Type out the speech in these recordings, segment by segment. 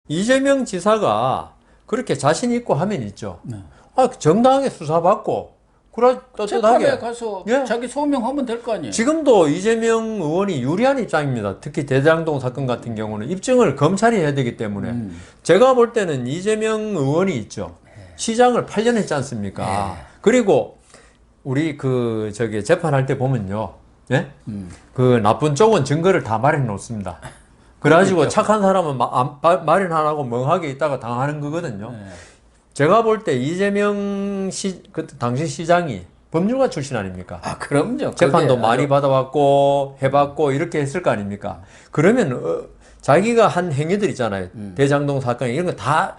이재명 지사가 그렇게 자신 있고 하면 있죠. 네. 정당하게 수사받고, 그래, 재판에 떳떳하게. 가서 예. 자기 소명하면 될 거 아니에요. 지금도 이재명 의원이 유리한 입장입니다. 특히 대장동 사건 같은 경우는 입증을 검찰이 해야 되기 때문에. 제가 볼 때는 이재명 의원이 있죠. 시장을 8년 했지 않습니까? 그리고 우리 재판할 때 보면요. 예? 그 나쁜 쪽은 증거를 다 마련해 놓습니다. 그래가지고 그렇죠. 착한 사람은 마련 안 하고 멍하게 있다가 당하는 거거든요. 제가 볼 때 이재명 당시 시장이 법률가 출신 아닙니까? 아, 그럼요. 재판도 많이 받아왔고 해봤고 이렇게 했을 거 아닙니까? 그러면 자기가 한 행위들 있잖아요. 대장동 사건 이런 거 다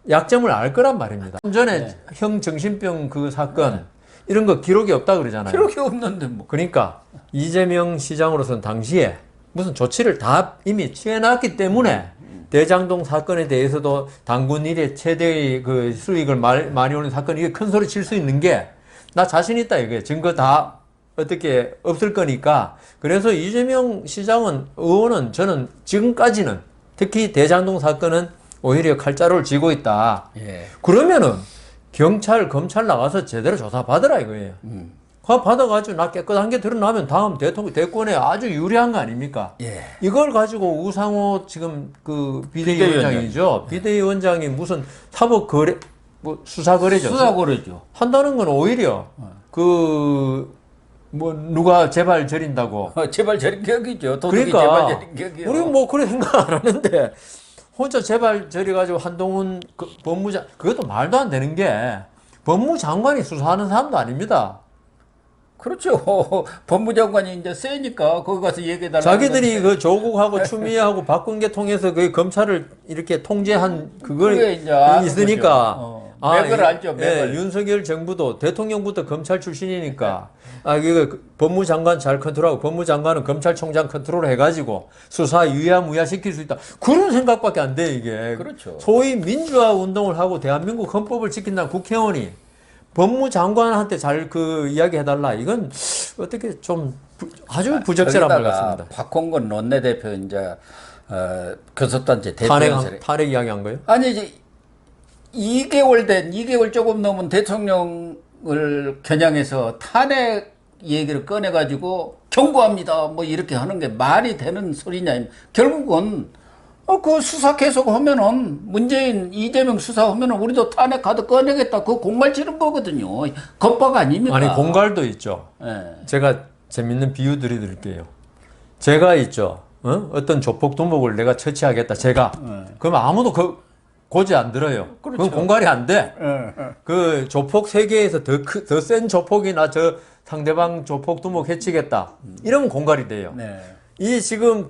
약점을 알 거란 말입니다. 좀 전에 형 정신병 그 사건 이런 거 기록이 없다 그러잖아요. 기록이 없는데 뭐. 그러니까 이재명 시장으로서는 당시에 무슨 조치를 다 이미 취해놨기 때문에 대장동 사건에 대해서도 당군 일의 최대의 그 수익을 많이 오는 사건, 이게 큰 소리 칠 수 있는 게 나 자신 있다 이게 증거 다 어떻게 없을 거니까. 그래서 이재명 의원은 저는 지금까지는 특히 대장동 사건은 오히려 칼자루를 쥐고 있다. 예. 그러면은 경찰, 검찰 나가서 제대로 조사 받으라 이거예요. 받아가지고 나 깨끗한 게 드러나면 다음 대권에 아주 유리한 거 아닙니까? 예. 이걸 가지고 우상호 지금 그 비대위원장이죠. 비대위원장이 무슨 사법거래, 뭐 수사거래죠. 수사거래죠. 한다는 건 오히려 누가 재발 저린다고. 재발 저린 격이죠. 도둑이 그러니까 재발 저린 격이요. 우리는 뭐 그래 생각 안 하는데 혼자 재발 저려가지고 한동훈 법무장, 그것도 말도 안 되는 게 법무장관이 수사하는 사람도 아닙니다. 그렇죠. 법무장관이 이제 세니까 거기 가서 얘기해달라. 자기들이 그 조국하고 추미애하고 박근혜 통해서 그 검찰을 이렇게 통제한 그걸 이제 아는 있으니까. 거죠. 맥을 알죠, 맥을. 윤석열 정부도 대통령부터 검찰 출신이니까 이거 법무장관 잘 컨트롤하고 법무장관은 검찰총장 컨트롤 해가지고 수사 유야무야 시킬 수 있다. 그런 생각밖에 안 돼 이게. 그렇죠. 소위 민주화 운동을 하고 대한민국 헌법을 지킨다는 국회의원이 법무장관한테 잘 이야기 해달라. 이건 어떻게 좀 아주 부적절한 말 같습니다. 박홍근 원내대표 이제 교섭단체 대표연설에 탄핵 이야기 한 거예요? 아니 이제 2개월 조금 넘은 대통령을 겨냥해서 탄핵 얘기를 꺼내가지고 경고합니다. 뭐 이렇게 하는 게 말이 되는 소리냐. 결국은 그 수사 계속 하면은 이재명 수사하면은 우리도 탄핵 카드 꺼내겠다. 그 공갈 치는 거거든요. 겁박 아닙니까? 아니 공갈도 있죠. 제가 재밌는 비유 드릴게요. 제가 있죠. 어떤 조폭 두목을 내가 처치하겠다. 그러면 아무도 고지 안 들어요. 그렇죠. 그건 공갈이 안 돼. 그 조폭 세계에서 더 센 조폭이나 저 상대방 조폭 두목 해치겠다. 이러면 공갈이 돼요. 네. 이 지금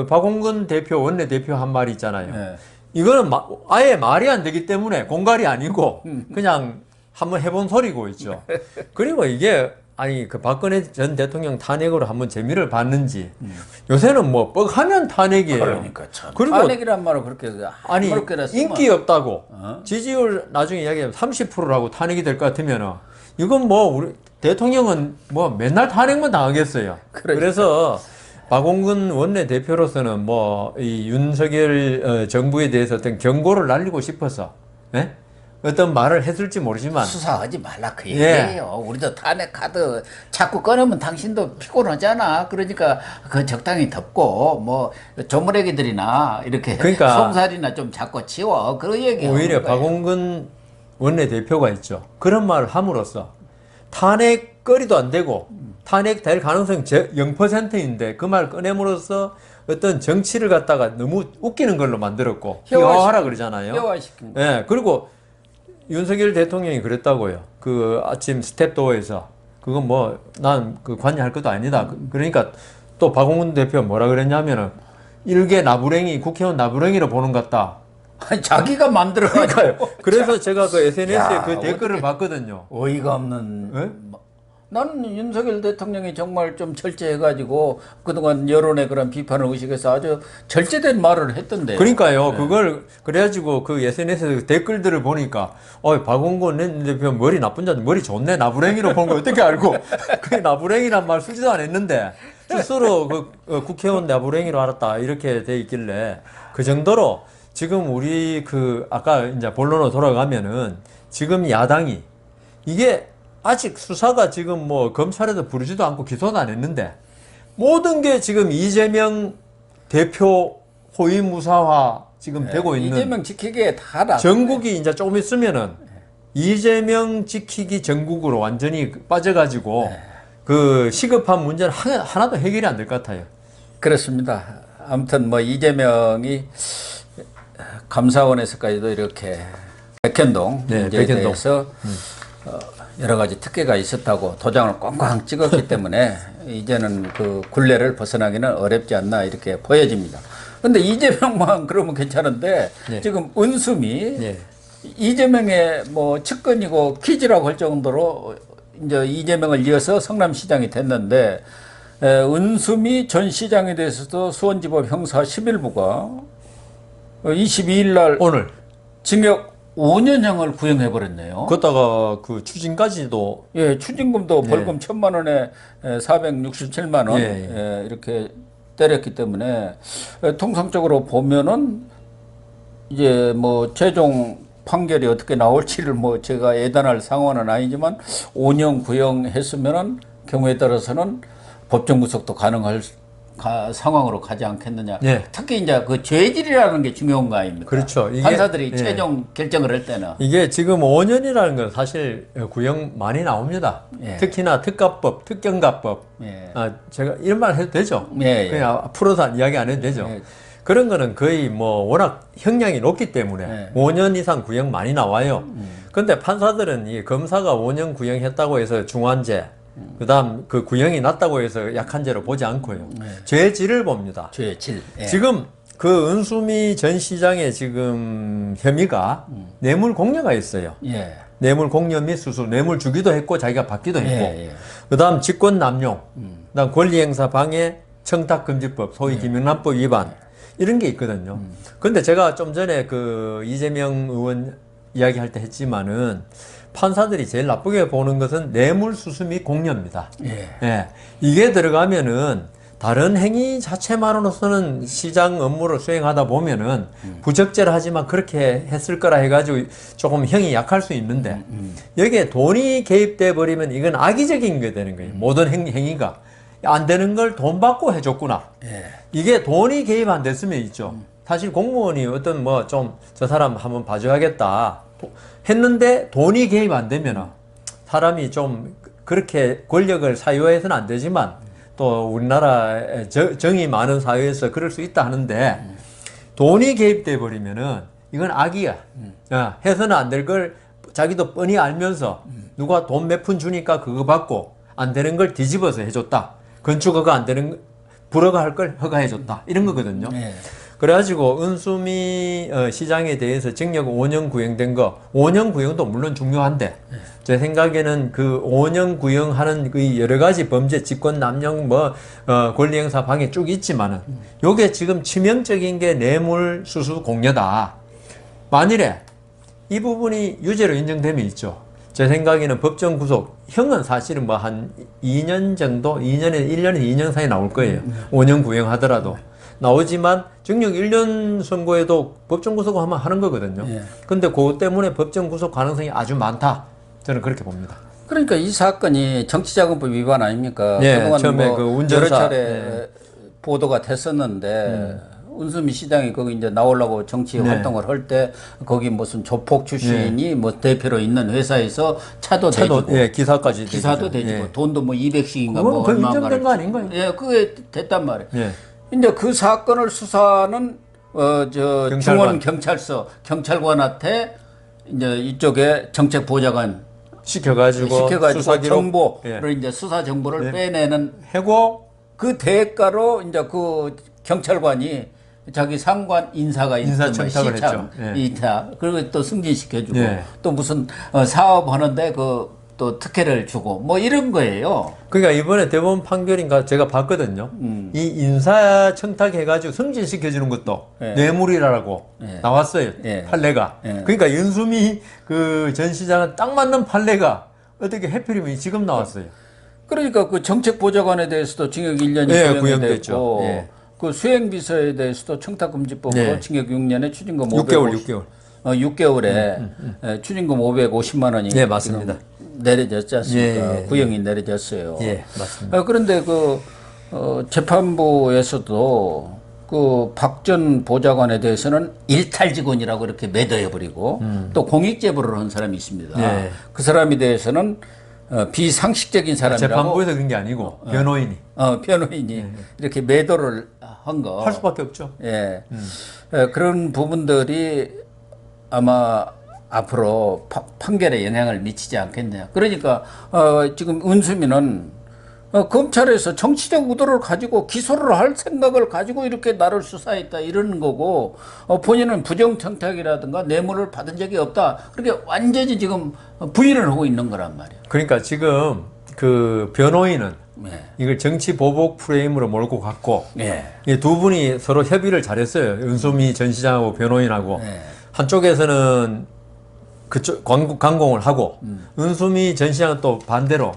박홍근 대표 원내대표 한 말이 있잖아요. 네. 이거는 아예 말이 안 되기 때문에 공갈이 아니고 그냥 한번 해본 소리고 있죠. 그리고 이게 박근혜 전 대통령 탄핵으로 한번 재미를 봤는지 요새는 뭐 뻑하면 탄핵이에요. 그러니까 참. 그리고 탄핵이란 말을 그렇게 아무렇게나 쓰면 인기 없다고 지지율 나중에 이야기하면 30%라고 탄핵이 될 것 같으면은 이건 뭐 우리 대통령은 뭐 맨날 탄핵만 당하겠어요. 그러니까. 그래서 박홍근 원내대표로서는 이 윤석열 정부에 대해서 어떤 경고를 날리고 싶어서 어떤 말을 했을지 모르지만 수사하지 말라 그 얘기예요. 우리도 탄핵 카드 자꾸 꺼내면 당신도 피곤하잖아. 그러니까 그 적당히 덮고 뭐 조물애기들이나 이렇게 그러니까 솜살이나 좀 자꾸 치워. 그런 얘기. 오히려 박홍근 원내대표가 있죠. 그런 말을 함으로써 탄핵 거리도 안 되고 탄핵 될 가능성이 0%인데 그 말 꺼냄으로써 어떤 정치를 갖다가 너무 웃기는 걸로 만들었고 희화화하라 그러잖아요. 희화화시킨 거. 예, 그리고 윤석열 대통령이 그랬다고요. 그 아침 스텝도어에서 그건 난 관여할 것도 아니다. 그러니까 또 박홍근 대표 뭐라 그랬냐면은 일개 나부랭이 국회의원 나부랭이로 보는 것 같다. 아니, 자기가 만들어가지고. 그래서 제가 그 SNS에 야, 그 댓글을 봤거든요. 어이가 없는. 예? 나는 윤석열 대통령이 정말 좀 철저해가지고 그동안 여론의 그런 비판을 의식해서 아주 절제된 말을 했던데. 그러니까요. 그걸 그래가지고 그 SNS에 댓글들을 보니까 박홍근 대표 머리 나쁜 자들 머리 좋네 나부랭이로 본 거 어떻게 알고 그 나부랭이란 말 쓰지도 안 했는데 스스로 국회의원 나부랭이로 알았다 이렇게 돼 있길래 그 정도로 지금 우리 아까 이제 본론으로 돌아가면은 지금 야당이 이게 아직 수사가 지금 뭐 검찰에도 부르지도 않고 기소도 안 했는데 모든 게 지금 이재명 대표 호위 무사화 지금 되고 있는 이재명 지키기에 다 나. 전국이 이제 조금 있으면은 이재명 지키기 전국으로 완전히 빠져가지고 그 시급한 문제는 하나도 해결이 안 될 것 같아요. 그렇습니다. 아무튼 뭐 이재명이 감사원에서까지도 이렇게 백현동 네, 문제에 백현동. 대해서 여러 가지 특혜가 있었다고 도장을 꽝꽝 찍었기 때문에 이제는 그 굴레를 벗어나기는 어렵지 않나 이렇게 보여집니다. 근데 이재명만 그러면 괜찮은데 네. 지금 은수미 예. 이재명의 뭐 측근이고 키즈라고 할 정도로 이제 이재명을 이어서 성남시장이 됐는데 은수미 전 시장에 대해서도 수원지법 형사 11부가 22일 날 오늘 징역 5년형을 구형해 버렸네요. 그러다가 그 추징까지도 예, 추징금도 예. 벌금 1,000만 원에 467만 원 예, 이렇게 때렸기 때문에 통상적으로 보면은 이제 뭐 최종 판결이 어떻게 나올지를 뭐 제가 예단할 상황은 아니지만 5년 구형했으면은 경우에 따라서는 법정 구속도 가능할 상황으로 가지 않겠느냐. 예. 특히 이제 그 죄질이라는 게 중요한 거 아닙니까? 그렇죠. 이게- 판사들이 예. 최종 결정을 할 때는 이게 지금 5년이라는 건 사실 구형 많이 나옵니다. 예. 특히나 특가법, 특경가법. 예. 제가 이런 말 해도 되죠? 예, 예. 그냥 풀어서 이야기 안 해도 되죠? 예. 그런 거는 거의 뭐 워낙 형량이 높기 때문에 예. 5년 이상 구형 많이 나와요. 근데 판사들은 이 검사가 5년 구형했다고 해서 중환죄, 그다음 그 구형이 낮다고 해서 약한 죄로 보지 않고요. 죄질을 봅니다. 죄질. 예. 지금 그 은수미 전 시장의 지금 혐의가 뇌물 공여가 있어요. 예. 뇌물 공여 및 수수, 뇌물 주기도 했고 자기가 받기도 했고, 예, 예. 그다음 직권 남용, 그다음 권리행사 방해, 청탁금지법, 소위 김영란법 위반 이런 게 있거든요. 근데 제가 좀 전에 그 이재명 의원 이야기할 때 했지만은 판사들이 제일 나쁘게 보는 것은 뇌물 수수 및 공여입니다. 예. 예, 이게 들어가면은 다른 행위 자체만으로서는 시장 업무를 수행하다 보면은 부적절을 하지만 그렇게 했을 거라 해가지고 조금 형이 약할 수 있는데 여기에 돈이 개입돼 버리면 이건 악의적인 게 되는 거예요. 모든 행위가 안 되는 걸 돈 받고 해줬구나. 예. 이게 돈이 개입 안 됐으면 있죠. 사실 공무원이 어떤 뭐 좀 저 사람 한번 봐줘야겠다 했는데 돈이 개입 안 되면 사람이 좀 그렇게 권력을 사유해서는 안 되지만 또 우리나라 정이 많은 사회에서 그럴 수 있다 하는데 돈이 개입돼 버리면은 이건 악이야. 해서는 안 될 걸 자기도 뻔히 알면서 누가 돈 몇 푼 주니까 그거 받고 안 되는 걸 뒤집어서 해줬다. 건축 허가 안 되는 불허가 할 걸 허가해줬다. 이런 거거든요. 예. 그래가지고 은수미 시장에 대해서 징역 5년 구형된 거 5년 구형도 물론 중요한데 제 생각에는 그 5년 구형하는 그 여러 가지 범죄 직권 남용 뭐 권리행사 방해 쭉 있지만은 요게 지금 치명적인 게 뇌물 수수 공여다. 만일에 이 부분이 유죄로 인정되면 있죠. 제 생각에는 법정 구속 형은 사실은 뭐 한 2년 정도 2년에 1년에서 2년 사이 나올 거예요. 5년 구형하더라도 나오지만 징역 1년 선고에도 법정 구속을 하면 하는 거거든요. 예. 근데 그것 때문에 법정 구속 가능성이 아주 많다. 저는 그렇게 봅니다. 그러니까 이 사건이 정치자금법 위반 아닙니까? 예, 그동안 처음에 뭐 그 운전사, 여러 차례 예. 보도가 됐었는데 은수미 시장이 거기 이제 나오려고 정치 네. 활동을 할 때 거기 무슨 조폭 출신이 뭐 대표로 있는 회사에서 차도 대주고 예, 기사까지 기사도 되죠. 대주고 예. 돈도 뭐 200씩인가 그거는 뭐 거의 얼마인가를 인정된 거 아닌가요? 예, 그게 됐단 말이에요. 예. 이제 그 사건을 수사는 저 경찰관. 중원 경찰서 경찰관한테 이제 이쪽에 정책 보좌관 시켜가지고 수사 기록 정보를 예. 이제 수사 정보를 예. 빼내는 해고 그 대가로 이제 그 경찰관이 자기 상관 인사가 인사 있던 뭐 청탁을 시참, 했죠. 예. 인사 그리고 또 승진시켜주고 예. 또 무슨 사업 하는데 그 또 특혜를 주고 뭐 이런 거예요. 그러니까 이번에 대법원 판결인가 제가 봤거든요. 이 인사 청탁해가지고 승진시켜주는 것도 예. 뇌물이라고 예. 나왔어요. 예. 판례가. 예. 그러니까 윤수미 그 전 시장은 딱 맞는 판례가 어떻게 해필이면 지금 나왔어요. 그러니까 그 정책 보좌관에 대해서도 징역 1년이 예, 구형이 구형됐죠. 됐고 예. 그 수행비서에 대해서도 청탁금지법으로 네. 징역 6년에 추징금 6개월. 6개월에 추징금 550만 원이 네, 맞습니다. 내려졌지 않습니까? 예. 구형이 내려졌어요. 예, 맞습니다. 그런데 재판부에서도 그 박 전 보좌관에 대해서는 일탈직원이라고 이렇게 매도해버리고 또 공익제보를 한 사람이 있습니다. 예. 그 사람에 대해서는 비상식적인 사람이라고 재판부에서 그런 게 아니고 변호인이 변호인이 이렇게 매도를 한 거. 할 수밖에 없죠. 예. 그런 부분들이 아마 앞으로 판결에 영향을 미치지 않겠네요. 그러니까 지금 은수미는 검찰에서 정치적 의도를 가지고 기소를 할 생각을 가지고 이렇게 나를 수사했다 이러는 거고 본인은 부정청탁이라든가 뇌물을 받은 적이 없다. 그렇게 완전히 지금 부인을 하고 있는 거란 말이에요. 그러니까 지금 그 변호인은 네. 이걸 정치 보복 프레임으로 몰고 갔고 네. 이 두 분이 서로 협의를 잘했어요. 은수미 전 시장하고 변호인하고 네. 한쪽에서는 그쪽 강공을 하고 은수미 전 시장은 또 반대로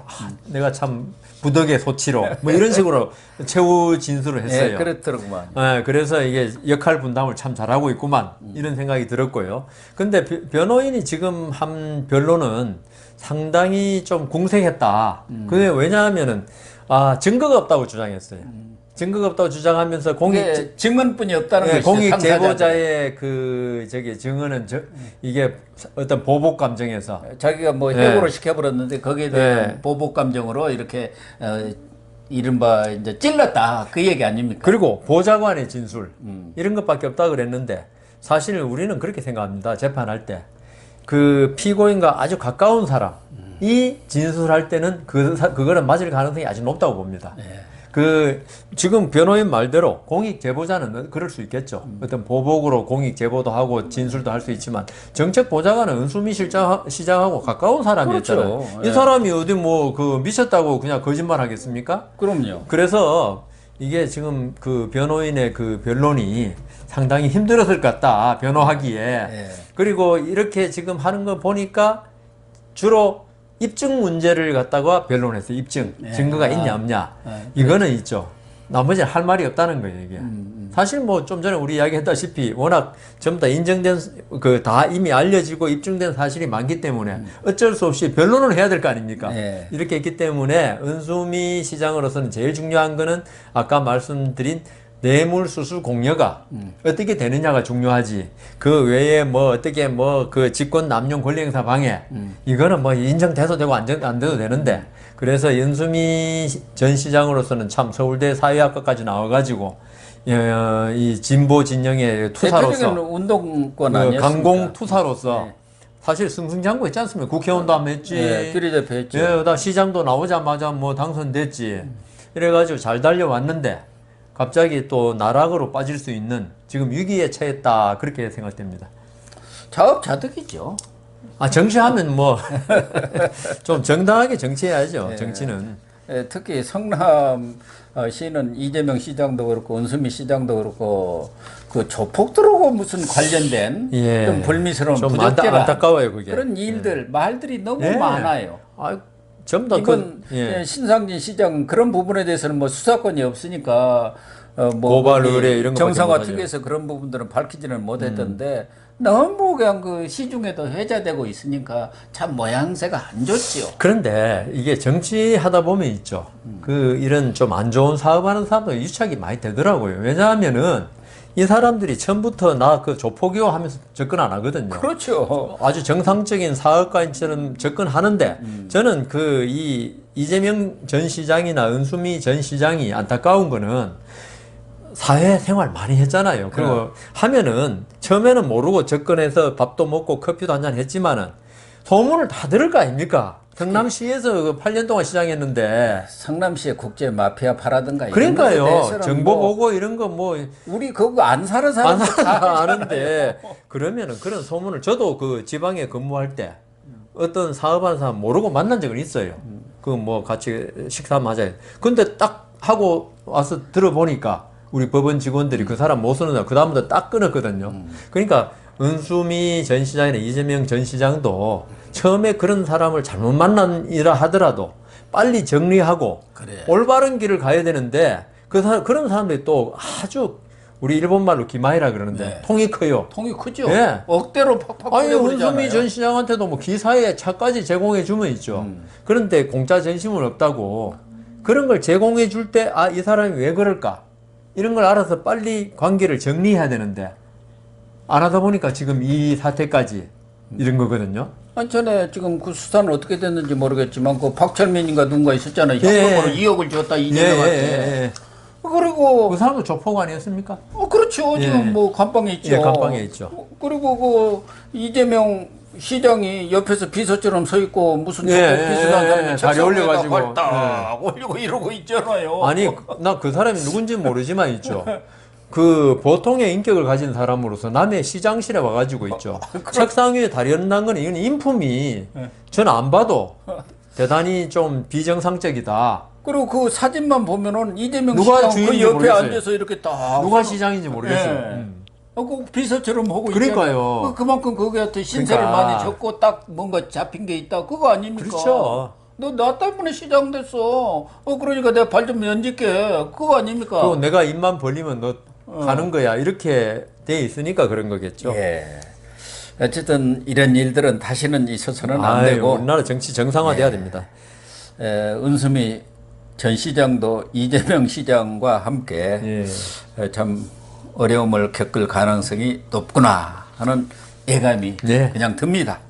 내가 참 부덕의 소치로 뭐 이런 식으로 최후 진술을 했어요. 네, 그렇더라고만. 그래서 이게 역할 분담을 참 잘하고 있구만 이런 생각이 들었고요. 근데 변호인이 지금 한 변론은 상당히 좀 궁색했다. 그게 왜냐하면은 증거가 없다고 주장했어요. 증거가 없다고 주장하면서 증언뿐이 없다는 것이죠. 공익 당사자들. 제보자의 증언은 이게 어떤 보복 감정에서 자기가 뭐 해고를 시켜버렸는데 거기에 대한 보복 감정으로 이렇게 이른바 이제 찔렀다 그 얘기 아닙니까? 그리고 보좌관의 진술 이런 것밖에 없다 그랬는데 사실 우리는 그렇게 생각합니다. 재판할 때 그 피고인과 아주 가까운 사람이 진술할 때는 그거는 맞을 가능성이 아주 높다고 봅니다. 지금 변호인 말대로 공익 제보자는 그럴 수 있겠죠. 어떤 보복으로 공익 제보도 하고 진술도 할 수 있지만 정책 보좌관은 은수미 시장하고 가까운 사람이었잖아요. 그렇죠. 이 사람이 어디 미쳤다고 그냥 거짓말 하겠습니까? 그럼요. 그래서 이게 지금 그 변호인의 그 변론이 상당히 힘들었을 것 같다, 변호하기에. 그리고 이렇게 지금 하는 거 보니까 주로 입증 문제를 갖다가 변론했어요. 입증. 증거가 있냐, 없냐. 이거는 있죠. 나머지는 할 말이 없다는 거예요, 이게. 사실 뭐 좀 전에 우리 이야기 했다시피 워낙 전부 다 인정된, 다 이미 알려지고 입증된 사실이 많기 때문에 어쩔 수 없이 변론을 해야 될 거 아닙니까? 이렇게 했기 때문에 은수미 시장으로서는 제일 중요한 거는 아까 말씀드린 뇌물수수 공여가 어떻게 되느냐가 중요하지. 그 외에 어떻게 그 직권 남용 권리행사 방해 이거는 인정돼도 되고 안 돼도 되는데 그래서 연수미 전 시장으로서는 참 서울대 사회학과까지 나와가지고 이 진보 진영의 투사로서 운동권 아니었습니까? 강공 투사로서 사실 승승장구했지 않습니까? 국회의원도 한번 했지. 비례대표 했죠. 그다음 시장도 나오자마자 당선됐지. 이래가지고 잘 달려왔는데 갑자기 또 나락으로 빠질 수 있는 지금 위기에 처했다 그렇게 생각됩니다. 자업자득이죠. 정치하면 좀 정당하게 정치해야죠. 정치는. 특히 성남시는 이재명 시장도 그렇고 은수미 시장도 그렇고 그 조폭들하고 무슨 관련된 좀 불미스러운 좀 부적절한 안타까워요 그게. 그런 일들 말들이 너무 많아요. 전부 다 이건 신상진 시장 그런 부분에 대해서는 수사권이 없으니까 고발 의뢰 이런 거 정상화 특위에서 그런 부분들은 밝히지는 못했던데 너무 그냥 시중에도 회자되고 있으니까 참 모양새가 안 좋지요. 그런데 이게 정치하다 보면 있죠. 이런 좀 안 좋은 사업하는 사람도 유착이 많이 되더라고요. 왜냐하면은 이 사람들이 처음부터 나 조폭이요 하면서 접근 안 하거든요. 그렇죠. 아주 정상적인 사업가인처럼 접근하는데 저는 이 이재명 전 시장이나 은수미 전 시장이 안타까운 거는 사회생활 많이 했잖아요. 그리고 하면은 처음에는 모르고 접근해서 밥도 먹고 커피도 한잔 했지만은 소문을 다 들을 거 아닙니까? 성남시에서 8년 동안 시장했는데 성남시의 국제 마피아 파라든가 그러니까요. 정보 보고 이런 거 우리 그거 안 사는 사람 다 아는데 그러면은 그런 소문을 저도 지방에 근무할 때 어떤 사업하는 사람 모르고 만난 적은 있어요. 같이 식사 맞아요. 근데 딱 하고 와서 들어보니까 우리 법원 직원들이 그 사람 못 쓰는 그 다음부터 딱 끊었거든요. 그러니까 은수미 전 시장이나 이재명 전 시장도 처음에 그런 사람을 잘못 만난이라 하더라도 빨리 정리하고 올바른 길을 가야 되는데 그런 사람들이 또 아주 우리 일본 말로 기마이라 그러는데 네. 통이 커요. 통이 크죠. 예. 억대로 팍팍 아니 뿌려버리잖아요. 은수미 전 시장한테도 뭐 기사에 차까지 제공해 주면 있죠. 그런데 공짜 전심은 없다고 그런 걸 제공해 줄 때 아 이 사람이 왜 그럴까 이런 걸 알아서 빨리 관계를 정리해야 되는데 안 하다 보니까 지금 이 사태까지 이런 거거든요. 아니 전에 지금 그 수사는 어떻게 됐는지 모르겠지만 그 박철민인가 누군가 있었잖아요. 예, 현금으로 예. 2억을 줬다 예, 이재명한테. 그리고 그 사람도 조폭 아니었습니까? 그렇죠. 예. 지금 뭐 감방에 있죠. 예, 감방에 있죠. 그리고 그 이재명 시장이 옆에서 비서처럼 서 있고 무슨 예, 조폭 예, 비슷한 예, 사람이 예. 책상 다리 올려가지고. 위에다 딱 올리고 이러고 있잖아요. 아니 나 그 사람이 누군지 모르지만 있죠. 그 보통의 인격을 가진 사람으로서 남의 시장실에 와가지고 있죠. 책상 위에 다리 얹는 거는 이건 인품이 저는 안 봐도 대단히 좀 비정상적이다. 그리고 그 사진만 보면은 이재명 누가 시장 그 주인인지 옆에 모르겠어요. 앉아서 이렇게 딱 누가 시장인지 모르겠어요. 예. 그 비서처럼 하고 그러니까요. 있잖아요. 그만큼 거기한테 신세를 그러니까. 많이 졌고 딱 뭔가 잡힌 게 있다. 그거 아닙니까? 그렇죠. 너 나 때문에 시장 됐어. 그러니까 내가 발 좀 연질게. 그거 아닙니까? 그리고 내가 입만 벌리면 너 가는 거야. 이렇게 돼 있으니까 그런 거겠죠. 예. 어쨌든 이런 일들은 다시는 있어서는 안 아유, 되고 우리나라 정치 정상화돼야 됩니다. 은수미 전 시장도 이재명 시장과 함께 예. 참 어려움을 겪을 가능성이 높구나 하는 예감이 네. 그냥 듭니다.